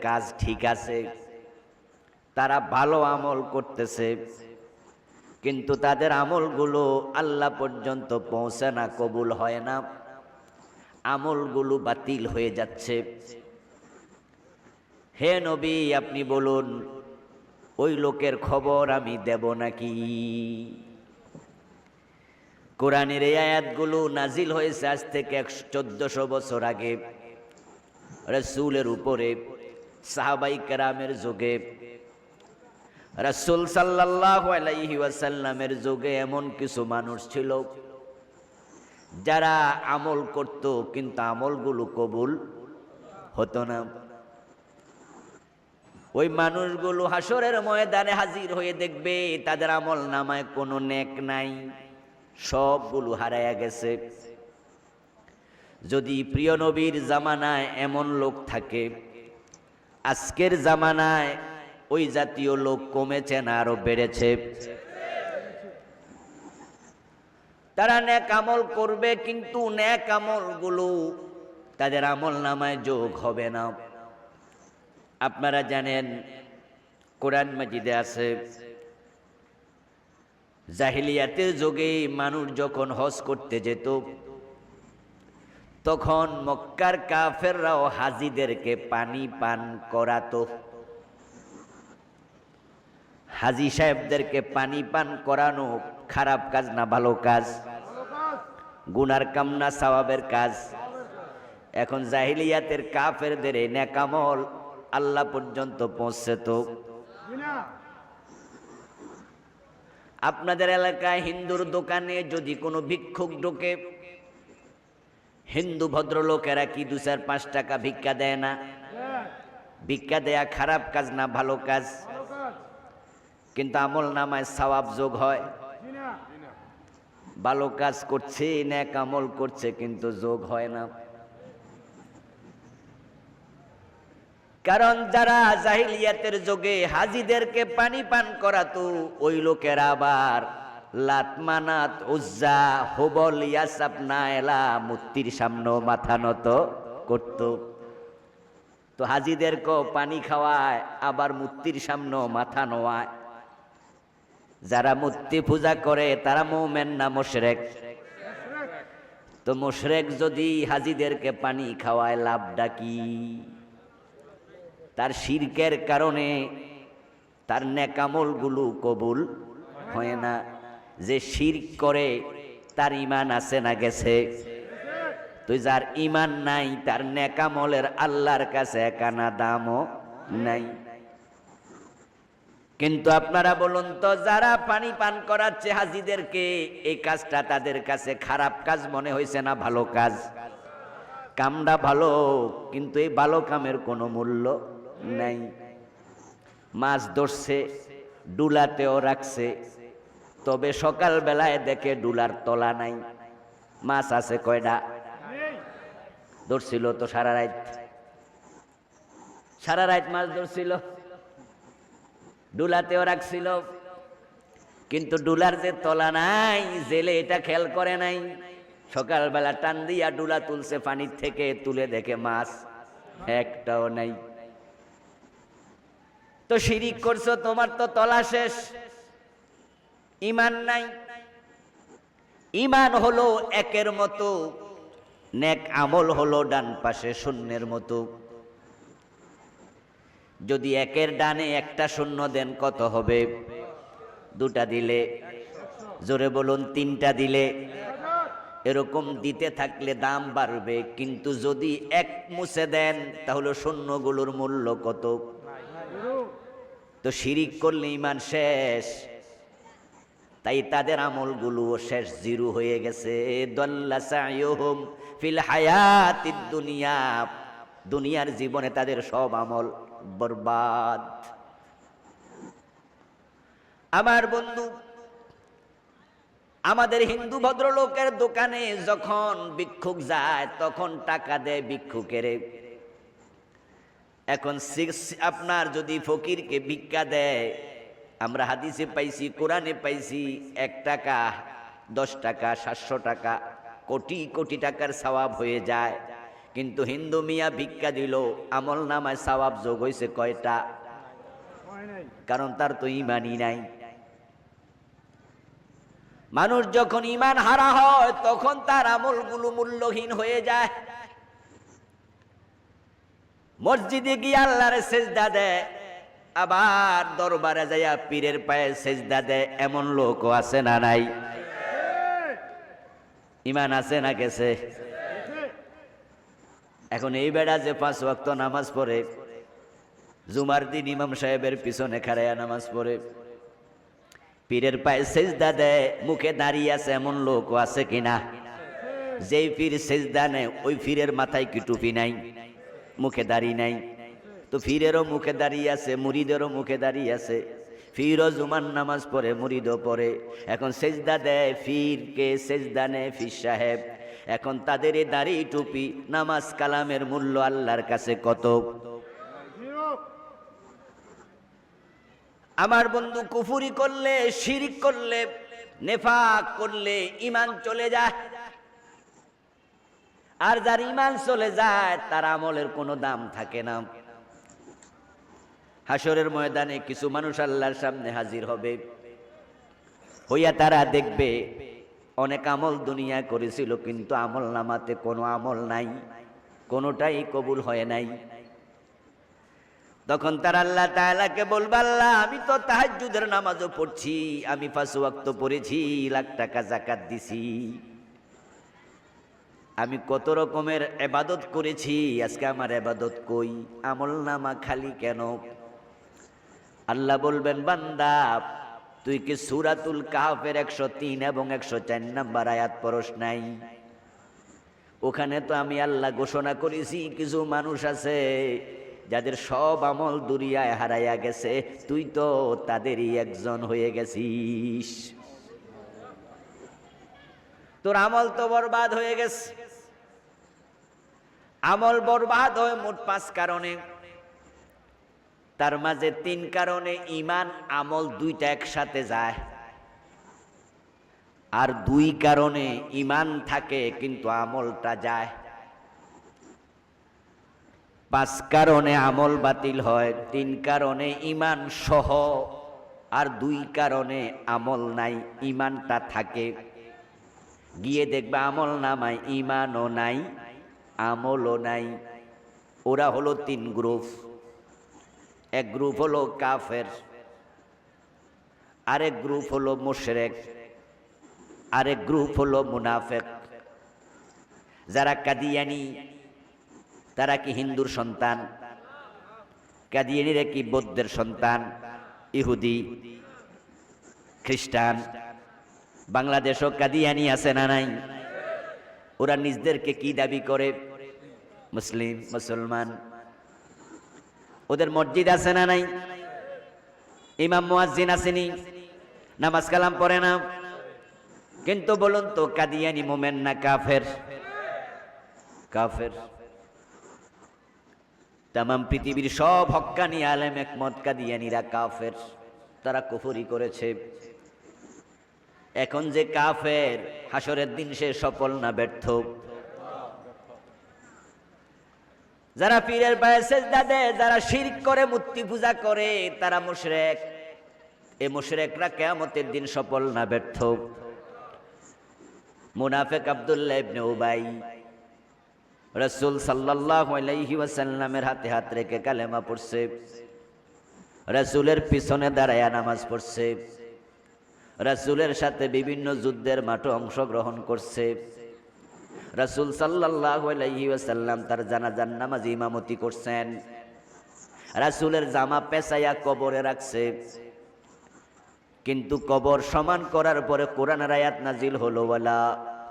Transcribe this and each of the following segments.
কাজ ঠিক আছে, তারা ভালো আমল করতেছে, কিন্তু তাদের আমলগুলো আল্লাহ পর্যন্ত পৌঁছে না, কবুল হয় না, আমলগুলো বাতিল হয়ে যাচ্ছে। হে নবী, আপনি বলুন ওই লোকের খবর আমি দেব নাকি? কোরআনের এই আয়াতগুলো নাজিল হয়েছে আজ থেকে 1400 বছর আগে, রাসূলের উপরে, সাহাবাই কেরামের যুগে। রাসূল সাল্লাল্লাহু আলাইহি ওয়াসাল্লামের যুগে এমন কিছু মানুষ ছিল যারা আমল করত, কিন্তু আমলগুলো কবুল হতো না। ওই মানুষগুলো হাসরের ময়দানে হাজির হয়ে দেখবে তাদের আমল নামায় কোনো নেক নাই, সবগুলো হারায়া গেছে। যদি প্রিয় নবীর জামানায় এমন লোক থাকে, আজকের জামানায় ওই জাতীয় লোক কমেছে না আরো বেড়েছে? তারা নেক আমল করবে, কিন্তু নেক আমলগুলো তাদের আমল নামায় যোগ হবে না। আপনারা জানেন কোরআন মাজিদে আছে, জাহিলিয়াতের যুগে মানুষ যখন হজ করতে যেত, তখন মক্কার কাফেররাও হাজিদেরকে পানি পান করাতো। হাজি সাহেবদেরকে পানি পান করানো খারাপ কাজ না ভালো কাজ? গুনার কাম না সওয়াবের কাজ? এখন জাহিলিয়াতের কাফেরদের এই নেক আমল আল্লাহ পর্যন্ত পৌঁছে তো? আপনাদের এলাকায় হিন্দুর দোকানে যদি কোনো ভিক্ষুক ঢোকে, হিন্দু ভদ্রলোকেরা কি 2-4-5 টাকা ভিক্ষা দেয় না? ভিক্ষা দেয়া খারাপ কাজ না ভালো কাজ? কিন্তু আমল নামায় সওয়াব যোগ হয়? ভালো কাজ করছে, নেক আমল করছে, কিন্তু যোগ হয় না। কারণ যারা জাহিলিয়াতের যুগে হাজিদেরকে পানি পান করাতো, ওই লোকেরা আবার লাত, মানাত, উজ্জা, হুবল, ইয়াসাব, নায়লা মূর্তির সামনে মাথা নত করত। তো হাজিদেরকেও পানি খাওয়ায়, আবার মূর্তির সামনে মাথা নোয়ায়। যারা মূর্তি পূজা করে তারা মুমিন না মুশরিক? তো মুশরিক যদি হাজিদেরকে পানি খাওয়ায়, লাভটা কি? তার শিরকের কারণে তার নেক আমলগুলো কবুল হয় না। যে শিরক করে তার ঈমান আছে না গেছে? তো যার ঈমান নাই, তার নেক আমলের আল্লাহর কাছে একানা দামও নাই। কিন্তু আপনারা বলুন তো, যারা পানি পান করাচ্ছে হাজিদেরকে, এই কাজটা তাদের কাছে খারাপ কাজ মনে হয়েছে না ভালো কাজ? কামটা ভালো, কিন্তু এই ভালো কামের কোনো মূল্য নাই। মাছ ধরছে, ডুলাতেও রাখছে, তবে সকাল বেলায় দেখে ডুলার তলা নাই। মাছ আছে কয়টা? ধরছিল তো সারা রাত মাছ ধরছিল, ডুলাতেও রাখছিল, কিন্তু ডুলার যে তলা নাই, জেলে এটা খেয়াল করে নাই। সকালবেলা টান দিয়া ডুলা তুলছে, পানির থেকে তুলে দেখে মাছ একটাও নাই। তো শিরিক করছো, তোমার তো তলা শেষ, ঈমান নাই। ঈমান হলো একের মতো, নেক আমল হলো ডান পাশে শূন্যের মতো। যদি একের ডানে একটা শূন্য দেন কত হবে? 2টা দিলে? জোরে বলুন 3টা দিলে? এরকম দিতে থাকলে দাম বাড়বে, কিন্তু যদি এক মুছে দেন তাহলে শূন্যগুলোর মূল্য কত? তো শিরিক করলে ঈমান শেষ, তাই তাদের আমলগুলো শেষ, জিরো হয়ে গেছে। দাল্লা সাইয়ুহুম ফিল হায়াতিদ দুনিয়া, দুনিয়ার জীবনে তাদের সব আমল বরবাদ। আমার বন্ধু, আমাদের হিন্দু ভদ্রলোকের দোকানে যখন ভিক্ষুক যায়, তখন টাকা দেয় ভিক্ষুকের। এখন আপনার যদি ফকিরকে ভিক্ষা দেয়, আমরা হাদিসে পাইছি, কোরআনে পাইছি, 1 টাকা, 10 টাকা, 700 টাকা, কোটি কোটি টাকার সওয়াব হয়ে যায়। কিন্তু হিন্দু মিয়া ভিক্ষা দিল, আমল নামায় সওয়াব যোগ হইছে কয়টা? কারণ তার তো ঈমানই নাই। মানুষ যখন ঈমান হারা হয় তখন তার আমলগুলো মূল্যহীন হয়ে যায়। মসজিদে গিয়ে আল্লাহর সেজদা দেয়, আবার দরবারে যাইয়া পীরের পায়ে সেজদা দেয়, এমন লোকও আছে না নাই? ঈমান আছে না গেছে? এখন এই বেড়া যে 5 ওয়াক্ত নামাজ পড়ে, জুমার দিন ইমাম সাহেবের পিছনে খাড়াইয়া নামাজ পড়ে, পীরের পায়ে সেজদা দেয়, মুখে দাঁড়িয়ে আছে, এমন লোকও আছে কিনা? যেই পীর সেজদা নেয় ওই পীরের মাথায় কি টুপি নাই, মুখে দাঁড়িয়ে নাই? তো পীরেরও মুখে দাঁড়িয়ে আছে, মুরিদেরও মুখে দাঁড়িয়ে আছে। পীরও জুমার নামাজ পড়ে, মুরিদও পড়ে। এখন সেজদা দেয় পীরকে, সেজদা নেয় পীর সাহেব। এখন তাদের এই দাড়ি টুপি নামাজ কালামের মূল্য আল্লাহর কাছে কত? আমার বন্ধু, কুফরি করলে, শিরক করলে, নেফাক করলে ঈমান চলে যায়। আর যার ঈমান চলে যায় তার আমলের কোনো দাম থাকে না। হাসরের ময়দানে কিছু মানুষ আল্লাহর সামনে হাজির হবে, হইয়া তারা দেখবে অনেক আমল দুনিয়া করেছিল, কিন্তু আমল নামাতে কোনো আমল নাই, কোনোটাই কবুল হয় নাই। তখন তারা আল্লাহ তাআলাকে বলবে, আল্লাহ আমি তো তাহাজ্জুদের নামাজও পড়ছি, আমি 5 ওয়াক্ত পড়েছি, লাখ টাকা যাকাত দিছি, আমি কত রকমের ইবাদত করেছি, আজকে আমার ইবাদত কই? আমল নামা খালি কেন? আল্লাহ বলবেন, বান্দা তুই কি সূরাতুল কাহফের 103 এবং 104 নম্বর আয়াত পড়স নাই? ওখানে তো আমি আল্লাহ ঘোষণা করেছি কিছু মানুষ আছে যাদের সব আমল দুনিয়ায় হারাইয়া গেছে, তুই তো তাদেরই একজন হয়ে গেছিস। তোর আমল তো বরবাদ হয়ে গেছে। আমল বরবাদ হয় মোট 5 কারণে, তার মাঝে 3 কারণে ঈমান আমল দুইটা একসাথে যায়, আর 2 কারণে ঈমান থাকে কিন্তু আমলটা যায়। 5 কারণে আমল বাতিল হয়, 3 কারণে ঈমান সহ, আর 2 কারণে আমল নাই, ঈমানটা থাকে। গিয়ে দেখবে আমল নামায় ঈমানও নাই, আমলও নাই। ওরা হলো 3 গ্রুপ। এক গ্রুপ হলো কাফের, আরেক গ্রুপ হলো মুশরিক, আরেক গ্রুপ হলো মুনাফিক। যারা কাদিয়ানি তারা কি হিন্দুর সন্তান? কাদিয়ানিরা কি বৌদ্ধের সন্তান? ইহুদি, খ্রিস্টান? বাংলাদেশও কাদিয়ানি আছে না নাই? ওরা নিজদেরকে কি দাবি করে? মুসলিম, মুসলমান। ওদের মসজিদ আছে না নাই? ইমাম মুয়াজ্জিন আসেনি? নামাজ কালাম পড়ে না? কিন্তু বলুন তো, কাদিয়ানি মুমিন না কাফের? কাফের। তামাম পৃথিবীর সব হক্কানি আলেম একমত, কাদিয়ানিরা কাফের, তারা কুফরি করেছে। এখন যে কাফের, হাসরের দিন সে সফল না ব্যর্থ? যারা পীরের পায়ে সেজদা দেয়, যারা শিরক করে, মূর্তি পূজা করে, তারা মুশরিক। এই মুশরিকরা কিয়ামতের দিন সফল না ব্যর্থ? মুনাফিক আব্দুল্লাহ ইবনে উবাই রাসূল সাল্লাল্লাহু আলাইহি ওয়াসাল্লামের হাতে হাত রেখে কালেমা পড়ছে, রাসূলের পিছনে দাঁড়ায়া নামাজ পড়ছে, রাসূলের সাথে বিভিন্ন যুদ্ধের মাঠে অংশগ্রহণ করছে। রাসূল সাল্লাল্লাহু আলাইহি ওয়াসাল্লাম তার জানাজার নামাজে ইমামতি করছেন। রাসূলের জামা পেঁচাইয়া কবরে রাখছে, কিন্তু কবর সমান করার পরে কোরআনের আয়াত নাজিল হলো, ওয়ালা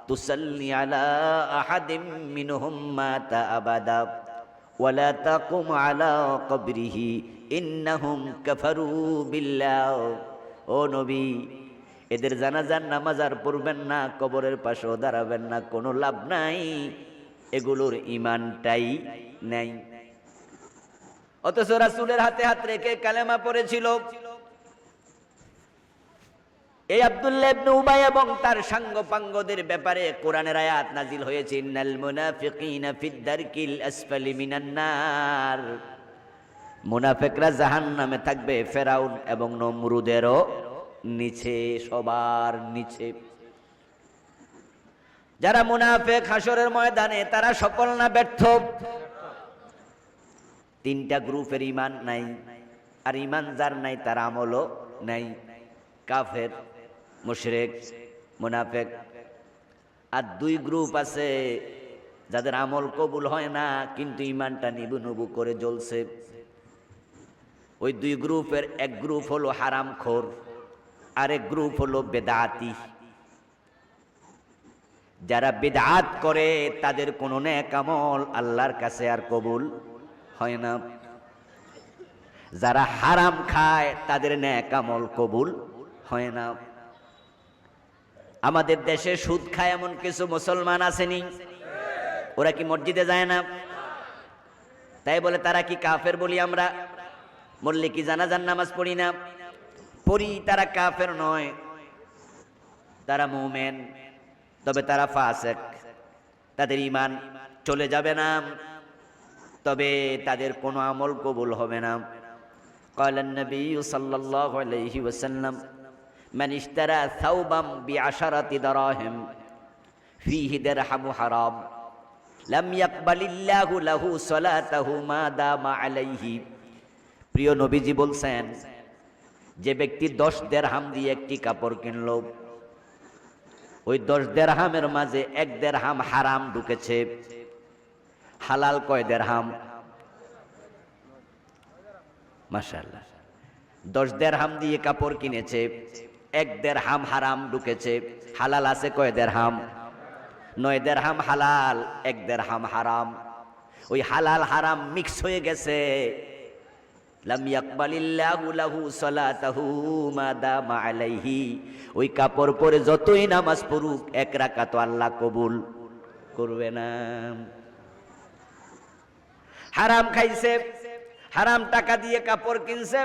তুসাল্লি আলা আহাদিম মিনহুম মাতা আবাদা ওয়ালা তাকুম আলা কবরিহি ইন্নাহুম কাফারু বিল্লাহ। ও নবী, এদের জানাজার নামাজ আর পড়বেন না, কবরের পাশেও দাঁড়াবেন না, কোনো লাভ নাই, এগুলোর ঈমানটাই নাই। অথচ রাসূলের হাতে হাত রেখে কালেমা পড়েছিল। এই আব্দুল্লাহ ইবনে উবাই এবং তার সাঙ্গপাঙ্গদের ব্যাপারে কোরআনের আয়াত নাজিল হয়েছে, ইন্নাল মুনাফিকিনা ফিদ দারকিল আসফালি মিনান নার। মুনাফিকরা জাহান্নামে থাকবে ফেরাউন এবং নমরুদেরও নিচে, সবার নিচে। যারা মুনাফিক হাসরের ময়দানে তারা সফল না ব্যর্থ? তিনটা গ্রুপের ঈমান নাই, আর ঈমান যার নাই তার আমলও নাই। কাফের, মুশরিক, মুনাফিক। আর দুই গ্রুপ আছে যাদের আমল কবুল হয় না কিন্তু ঈমানটা নিবু নিবু করে জ্বলছে। ওই দুই গ্রুপের এক গ্রুপ হলো হারামখোর, আরেক গ্রুপ হলো বেদাতি। যারা বিদআত করে তাদের কোনো নেক আমল আল্লাহর কাছে আর কবুল হয় না। যারা হারাম খায় তাদের নেক আমল কবুল হয় না। আমাদের দেশে সুদ খায় এমন কিছু মুসলমান আসেনি? ওরা কি মসজিদে যায় না? তাই বলে তারা কি কাফের বলি আমরা? বললে কি জানাজার নামাজ পড়ি না? পড়ি, তারা কাফের নয়, তারা মুমিন, তবে তারা ফাসিক, তাদের ঈমান চলে যাবে না, তবে তাদের কোনো আমল কবুল হবে না। قال النبي صلى الله عليه وسلم من اشترى ثوبا ب10 دراهم فيه درهم حرام لم يقبل الله له صلاته ما دام عليه। প্রিয় নবীজি বলছেন, যে ব্যক্তি 10 দিরহাম দিয়ে একটি কাপড় কিনলো, ওই 10 দিরহামের মাঝে 1 দিরহাম হারাম ঢুকেছে। হালাল কয় দিরহাম? মাশাআল্লাহ। 10 দিরহাম দিয়ে কাপড় কিনেছে, 1 দিরহাম হারাম ঢুকেছে। হালাল আছে কয় দিরহাম? 9 দিরহাম হালাল, 1 দিরহাম হারাম। ওই হালাল হারাম মিক্স হয়ে গেছে। লাম ইয়াকবালিল্লাহু লাহু সালাতাহু মা দামা আলাইহি। ওই কাপড় পরে যতই নামাজ পড়ুক 1 রাকাত আল্লাহ কবুল করবে না। হারাম খাইছে, হারাম টাকা দিয়ে কাপড় কিনছে,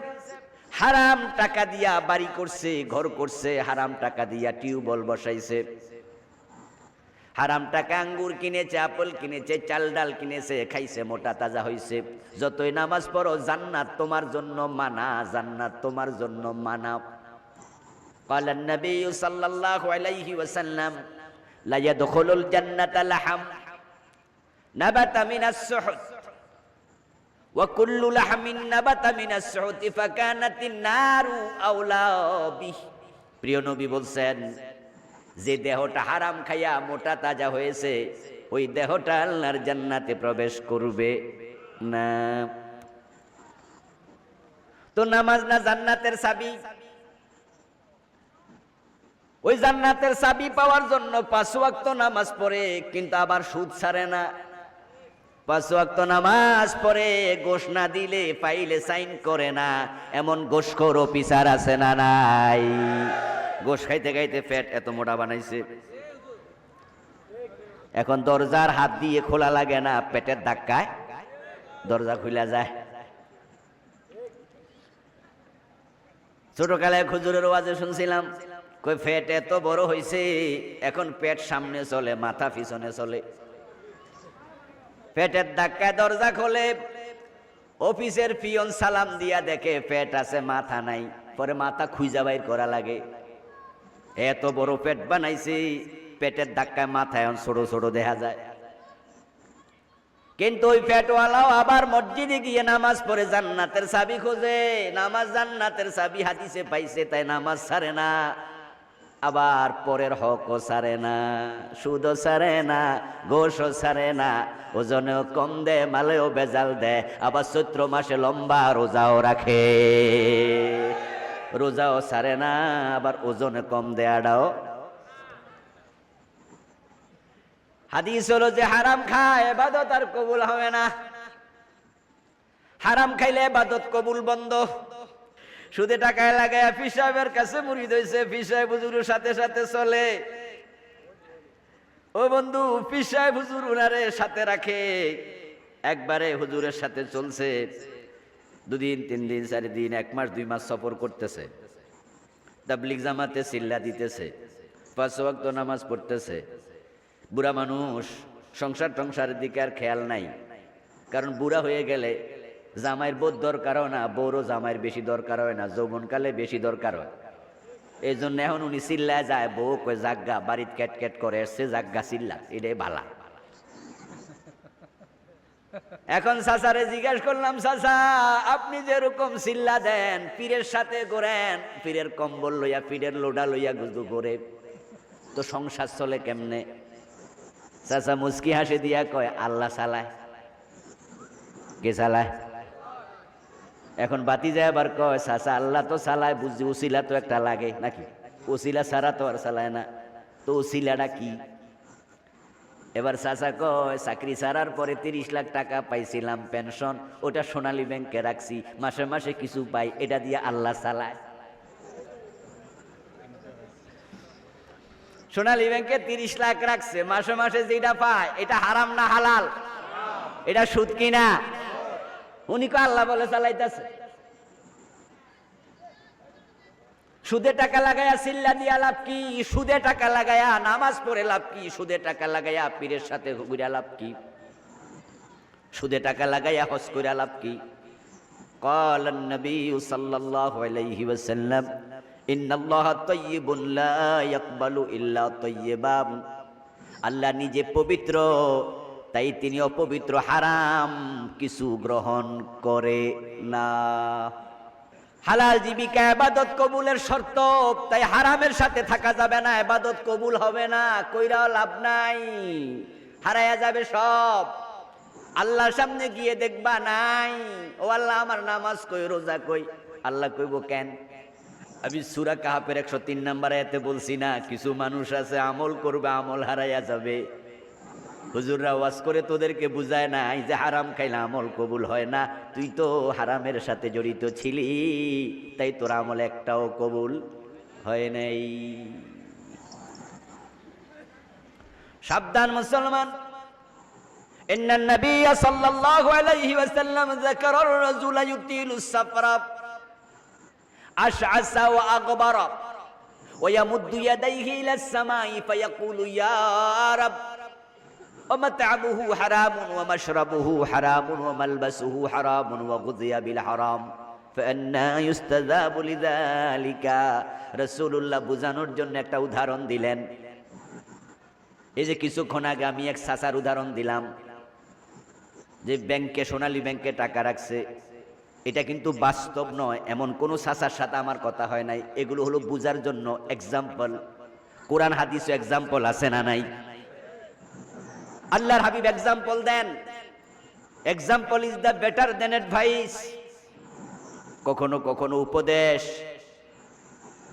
হারাম টাকা দিয়া বাড়ি করছে, ঘর করছে, হারাম টাকা দিয়া টিউবওয়েল বসাইছে, হারাম টাকা আঙ্গুর কিনেছে, আপেল কিনেছে, চাল ডাল কিনেছে, খাইছে, মোটা তাজা হইছে। যতই নামাজ পড়ো জান্নাত তোমার জন্য মানা, জান্নাত তোমার জন্য মানা। قال النبي صلى الله عليه وسلم لا يدخل الجنة لحم نبت من السحت وكل لحم نبت من السحت فكانت النار أولى به। প্রিয় নবী বলছেন, যে দেহটা হারাম খাইয়া মোটা তাজা হয়েছে ওই দেহটা আল্লাহর জান্নাতে প্রবেশ করবে না। তো নামাজ না জান্নাতের চাবি? ওই জান্নাতের চাবি পাওয়ার জন্য 5 ওয়াক্ত নামাজ পড়ে, কিন্তু আবার সুদ ছাড়ে না। 5 ওয়াক্ত নামাজ পড়ে, গোশ না দিলে ফাইলে সাইন করে না। এমন গোশখোর অফিসার আছে না নাই? গোশ খাইতে খাইতে পেট এত মোটা বানাইছে, এখন দরজার হাত দিয়ে খোলা লাগে না, পেটের ধাক্কায় দরজা খুলে যায়। ছোটকালে হুজুরের ওয়াজে শুনছিলাম, কই পেট এত বড় হইছে, এখন পেট সামনে চলে, মাথা পিছনে চলে। পেটের ধাক্কায় দরজা খোলে, অফিসের পিয়ন সালাম দিয়া দেখে পেট আছে, মাথা নাই। পরে মাথা খুঁজা বাইর করা লাগে। এত বড় পেট বানাইছে, পেটের ধাক্কায় মাথা এখন ছোট ছোট দেখা যায়। কিন্তু ওই পেটওয়ালাও আবার মসজিদে গিয়ে নামাজ পড়ে জান্নাতের চাবি খোঁজে। নামাজ জান্নাতের চাবি হাদিসে পাইছে, তাই নামাজ ছাড়ে না, আবার পরের হকও ছাড়ে না, সুদও ছাড়ে না, গোশও ছাড়ে না, ওজনেও কম দে, মালেও বেজাল দে, আবার চৈত্র মাসে লম্বা রোজাও রাখে। রোজাও ছাড়ে না, আবার ওজনে কম দেয়াটাও। হাদিস হলো যে হারাম খায় ইবাদত আর কবুল হবে না। হারাম খাইলে ইবাদত কবুল বন্ধ। সুদে টাকায় লাগায় পীর সাহেবের কাছে মুরিদ হইছে, পীর সাহেব হুজুরের সাথে সাথে চলে। ও বন্ধু, পীর সাহেব হুজুর উনারে সাথে রাখে। একবারে হুজুরের সাথে চলছে, 2 দিন 3 দিন 4 দিন, 1 মাস 2 মাস সফর করতেছে। তাবলীগ জামাতে চিল্লা দিতেছে, 5 ওয়াক্ত নামাজ পড়তেছে, বুড়া মানুষ, সংসার টংসারের দিকে আর খেয়াল নাই। কারণ বুড়া হয়ে গেলে জামাইয়ের বোধ দরকার হয় না, বউরও জামাইয়ের বেশি দরকার হয় না, যৌবনকালে বেশি দরকার হয়। এই জন্য এখন উনি চিল্লা যায়, বউ কয় জাগা, বাড়িতে ক্যাট ক্যাট করে এসছে, জাগা চিল্লা, এটাই ভালা। এখন চাচারে জিজ্ঞাসা করলাম, চাচা আপনি যেরকম চিল্লা দেন, পীরের সাথে ঘোরেন, পীরের কম্বল লইয়া, পীরের লোডা লইয়া গুজু করে, তো সংসার চলে কেমনে? চাচা মুস্কি হাসি দিয়া কয়, আল্লাহ চালায়। কে চালায়? এখন বাতি যায় আবার কয়, চাচা আল্লাহ তো চালায়, বুঝছি উসিলা তো একটা লাগে নাকি, উসিলা ছাড়া তো আর চালায় না, তো উসিলাটা কি? এবার চাচা কয়, চাকরি ছাড়ার পরে 30 লাখ টাকা পাইছিলাম পেনশন, ওটা সোনালী ব্যাংকে রাখছি, মাসে মাসে কিছু পাই, এটা দিয়ে আল্লাহ চালায়। সোনালী ব্যাংকে 30 লাখ রাখছে, মাসে মাসে যেটা পায় এটা হারাম না হালাল? এটা সুদ কিনা? উনি কো আল্লাহ বলে চালাইতেছে। সুদে টাকা লাগায়া চিল্লা দিয়া লাভ কি? সুদে টাকা লাগায়া নামাজ পড়ে লাভ কি? সুদে টাকা লাগায়া পীরের সাথে ঘুরে লাভ কি? সুদে টাকা লাগায়া হজ করে লাভ কি? قال النبي صلى الله عليه وسلم إن الله طيب لا يقبل إلا طيبا। আল্লাহ নিজে পবিত্র, তাই তিনি অপবিত্র হারাম কিছু গ্রহণ করে না। হালাল জীবিকা ইবাদত কবুলের শর্ত, তাই হারামের সাথে থাকা যাবে না, ইবাদত কবুল হবে না, কইরাও লাভ নাই, হারায়া যাবে সব। আল্লাহর সামনে গিয়ে দেখবা নাই, ও আল্লাহ আমার নামাজ কই, রোজা কই? আল্লাহ কইব কেন? আমি সূরা কাহাফের 103 নম্বর আয়াতে বলছি না, কিছু মানুষ আছে আমল করবে, আমল হারায়া যাবে। হুজুররা ওয়াজ করে তোদেরকে বুঝায় নাই যে হারাম খাইলে আমল কবুল হয় না, তুই তো হারামের সাথে জড়িত ছিলি, তাই তোর আমল একটাও কবুল হয় নাই। সাবধান মুসলমান। إن النبي صلى الله عليه وسلم ذكر الرجل يطيل السفر أشعث وأغبر ويمد يديه إلى السماء فيقول يا رب ومطعمه حرام ومشربه حرام وملبسه حرام وغذي بالحرام فأنى يستجاب لذلك। রাসূলুল্লাহ বুঝানোর জন্য একটা উদাহরণ দিলেন। এই যে কিছুক্ষণ আগে আমি এক চাচার উদাহরণ দিলাম যে ব্যাংকে, সোনালী ব্যাংকে টাকা রাখছে, এটা কিন্তু বাস্তব নয়, এমন কোন চাচার সাথে আমার কথা হয় নাই। এগুলো হলো বুঝার জন্য এক্সাম্পল। কোরআন হাদিসে এক্সাম্পল আছে না নাই? আল্লাহর হাবিব এক্সাম্পল দেন। Example is the better than advice. কখনো কখনো উপদেশ,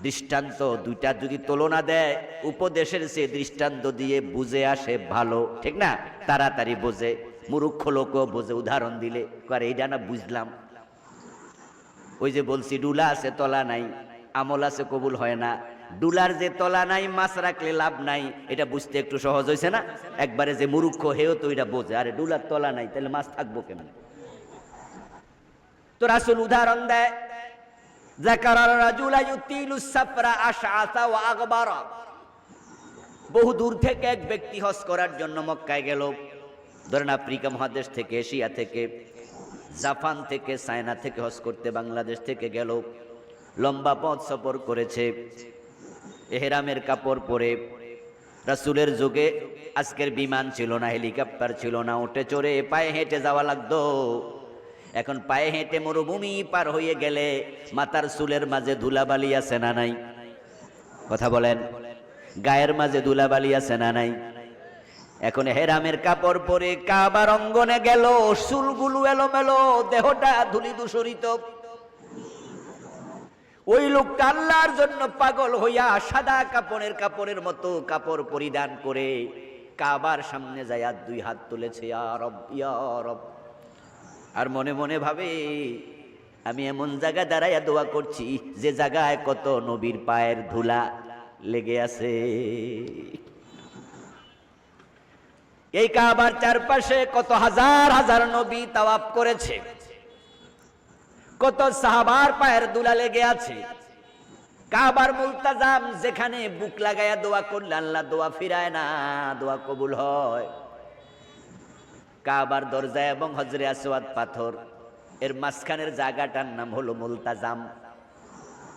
দৃষ্টান্ত, দুইটা যদি তুলনা দেয়, উপদেশের চেয়ে দৃষ্টান্ত দিয়ে বুঝে আসে ভালো, ঠিক না? তাড়াতাড়ি বোঝে, মূর্খ লোকও বোঝে। উদাহরণ দিলে করে এইটা না বুঝলাম। ওই যে বলছি ডুলা আছে তলা নাই, আমল আছে কবুল হয় না। ডুলার যে তলা নাই, মাছ রাখলে লাভ নাই, এটা বুঝতে একটু সহজ হয়েছে না? একবারে যে মূর্খ হেও তো এটা বোঝে, আরে ডুলার তলা নাই, তাহলে মাছ থাকবো কেমন? তো রাসূল উদাহরণ দেয়, যাকারার রাজুলা ইউতিলু সাফরা আশআসা ওয়া আগবারা। বহু দূর থেকে এক ব্যক্তি হজ করার জন্য মক্কায় গেল। ধরেন আফ্রিকা মহাদেশ থেকে, এশিয়া থেকে, জাপান থেকে, চায়না থেকে হজ করতে বাংলাদেশ থেকে গেল। লম্বা পথ সফর করেছে, এহরামের কাপড় পরে। রাসূলের যুগে আজকের বিমান ছিল না, হেলিকপ্টার ছিল না, উঠে চড়ে পায়ে হেঁটে যাওয়া লাগতো। এখন পায়ে হেঁটে মরুভূমি পার হয়ে গেলে মাথার চুলের মাঝে ধুলাবালি আছে না নাই? কথা বলেন। গায়ের মাঝে ধুলাবালি আছে না নাই? এখন হেরামের কাপড় পরে কাবার অঙ্গনে গেল, চুলগুলো এলোমেলো, দেহটা ধুলি দূষরিত। ওই লোকটা আল্লাহর জন্য পাগল হইয়া সাদা কাপড়ের মতো কাপড় পরিধান করে কাবার সামনে যায় দুই হাত তুলেছে, ইয়া রব ইয়া রব। আর মনে মনে ভাবে, আমি এমন জায়গা দাঁড়াইয়া দোয়া করছি যে জায়গায় কত নবীর পায়ের ধুলা লেগে আছে। এই কাবার চারপাশে কত হাজার হাজার নবী তাওয়াফ করেছে, কত সাহাবার পায়ের ধুলা লেগে আছে। কাবার মুলতাজাম, যেখানে বুক লাগায়া দোয়া করলে আল্লাহ দোয়া ফিরায় না, দোয়া কবুল হয়। কাবার দরজা এবং হজরে আসওয়াদ পাথর এর মাঝখানের জায়গাটার নাম হলো মুলতাজাম।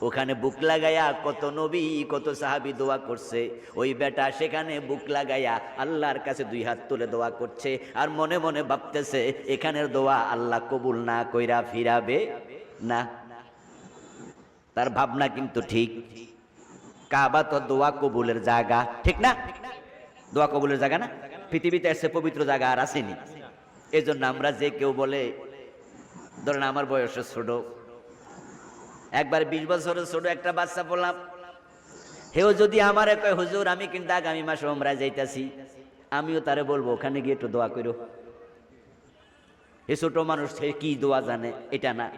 ওখানে বুক লাগায়া কত নবী কত সাহাবী দোয়া করছে। ওই বেটা সেখানে বুক লাগায়া আল্লাহর কাছে দুই হাত তুলে দোয়া করছে, আর মনে মনে ভাবতেছে এখানের দোয়া আল্লাহ কবুল না কইরা ফিরাবে না। তার ভাবনা কিন্তু ঠিক। কাবা তো দোয়া কবুলের জায়গা, ঠিক না? দোয়া কবুলের জায়গা না? পৃথিবীতে এসে পবিত্র জায়গা আর আসেনি। এই জন্য আমরা যে কেউ বলে, ধরেন আমার বয়সে ছোট, একবার 20 বছরের ছোট একটা বাচ্চা বললাম, হেও যদি আমারে কয় হুজুর আমি কিন্তু আগামী মাসে উমরায় যাইতাছি, আমিও তারে বলবো ওখানে গিয়ে একটু দোয়া করো। এ ছোট মানুষ কি দোয়া জানে? এটা না।